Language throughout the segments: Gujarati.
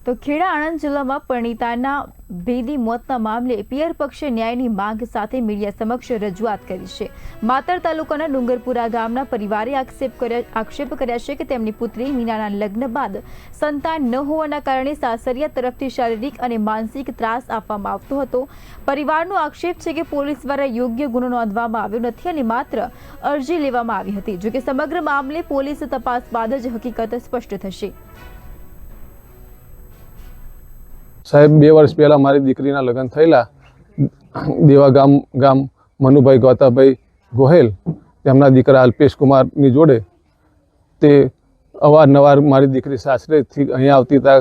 તો ખેડા આણંદ જિલ્લામાં પરિણીતાના ભેદી મોતના મામલે પિયર પક્ષે ન્યાયની માંગ સાથે મીડિયા સમક્ષ રજૂઆત કરી છે। માતર તાલુકાના ડુંગરપુરા ગામના પરિવારે આક્ષેપ કર્યા છે કે તેમની પુત્રી મીનાના લગ્ન બાદ સંતાન ન હોવાના કારણે સાસરિયા તરફથી શારીરિક અને માનસિક ત્રાસ આપવામાં આવતો હતો। પરિવારનો આક્ષેપ છે કે પોલીસ દ્વારા યોગ્ય ગુનો નોંધવામાં આવ્યો નથી અને માત્ર અરજી લેવામાં આવી હતી। જો કે સમગ્ર મામલે પોલીસ તપાસ બાદ જ હકીકત સ્પષ્ટ થશે। સાહેબ 2 વર્ષ પહેલા મારી દીકરીના લગ્ન થયેલા દેવા ગામ મનુભાઈ ગોતાભાઈ ગોહેલ તેમના દીકરા અલ્પેશ કુમારની જોડે તે અવારનવાર મારી દીકરી સાસરેથી અહીંયા આવતી તા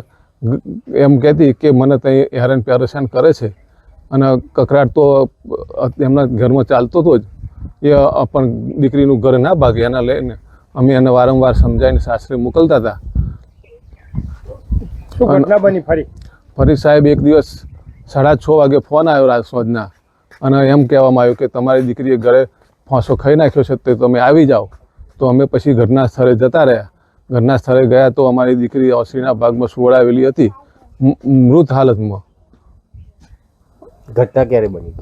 એમ કહેતી કે મને ત્યાં હેરાન પરેશાન કરે છે અને કકરાટ તો એમના ઘરમાં ચાલતો હતો જ એ પણ દીકરીનું ઘર ના ભાગે એના લઈને અમે એને વારંવાર સમજાવીને સાસરે મોકલતા હતા। શું ઘટના બની ફરી સાહેબ એક દિવસ 6:30 વાગે ફોન આવ્યો રાત સાંજના અને એમ કહેવામાં આવ્યું કે તમારી દીકરીએ ઘરે ફાંસો ખાઈ નાખ્યો છે તો તમે આવી જાઓ। તો અમે પછી ઘટના સ્થળે જતા રહ્યા। ઘટના સ્થળે ગયા તો અમારી દીકરી ઓસરીના ભાગમાં સુવડાવેલી હતી મૃત હાલતમાં। ઘટના ક્યારે બની?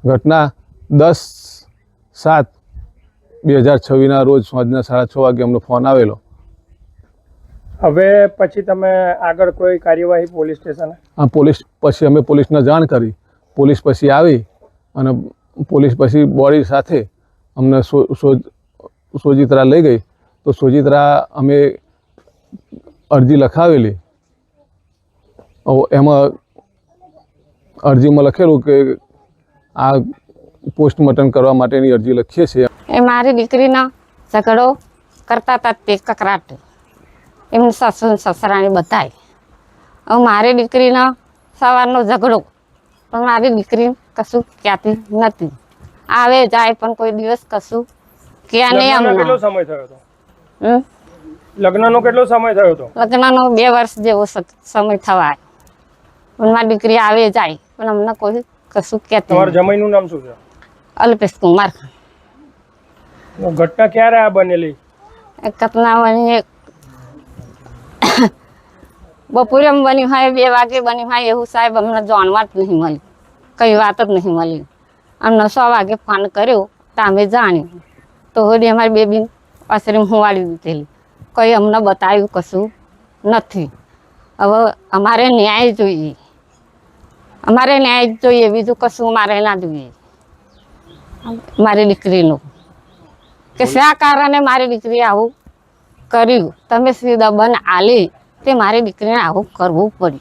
ઘટના 10/7/2026ના રોજ સાંજના 6:30 વાગે અમને ફોન આવેલો। હવે પછી તમે આગળ કોઈ કાર્યવાહી પોલીસ સ્ટેશન? હા, પોલીસ પછી અમે પોલીસને જાણ કરી। પોલીસ પછી આવી અને પોલીસ પછી બોડી સાથે અમને સોજિત્રા લઈ ગઈ। તો સોજિત્રા અમે અરજી લખાવેલી। એમાં અરજીમાં લખેલું કે આ પોસ્ટમોર્ટમ કરવા માટેની અરજી લખીએ છીએ। એ મારી દીકરીનો ઝઘડો કરતા હતા તે કકરાટ એમની સાસુ સસરાને બતાવી। હવે મારી દીકરીનો સવારનો ઝઘડો પણ મારી દીકરી કશું કહેતી નથી, આવે જાય પણ કોઈ દિવસ કશું ક્યાં નહીં। અમને કેટલો સમય થયો હતો? લગ્નનો કેટલો સમય થયો હતો? લગ્નનો 2 વર્ષ જેવો સમય થવાય પણ મારી દીકરી આવે જાય પણ અમને કોઈ કશું કહેતી। તમારા જમાઈનું નામ શું છે? અલ્પેશ કુમાર। ઘટના ક્યારે આ બનેલી? ઘટના બની બપોરે બની હોય, 2 વાગે બની હોય એવું સાહેબ અમને જાણવા જ નહીં મળી, કઈ વાત જ નહીં મળી। અમને 6 વાગે ફોન કર્યો તો અમે જાણ્યું તો હોડી અમારી બેબી આશરે હુંવાડી દીધેલી, કંઈ અમને બતાવ્યું કશું નથી। હવે અમારે ન્યાય જોઈએ, અમારે ન્યાય જોઈએ, બીજું કશું અમારે ના જોઈએ। મારી દીકરીનું કે શા કારણે મારી દીકરી આવું કર્યું, તમે સીધા બન આલી તે મારી દીકરીને આવું કરવું પડ્યું।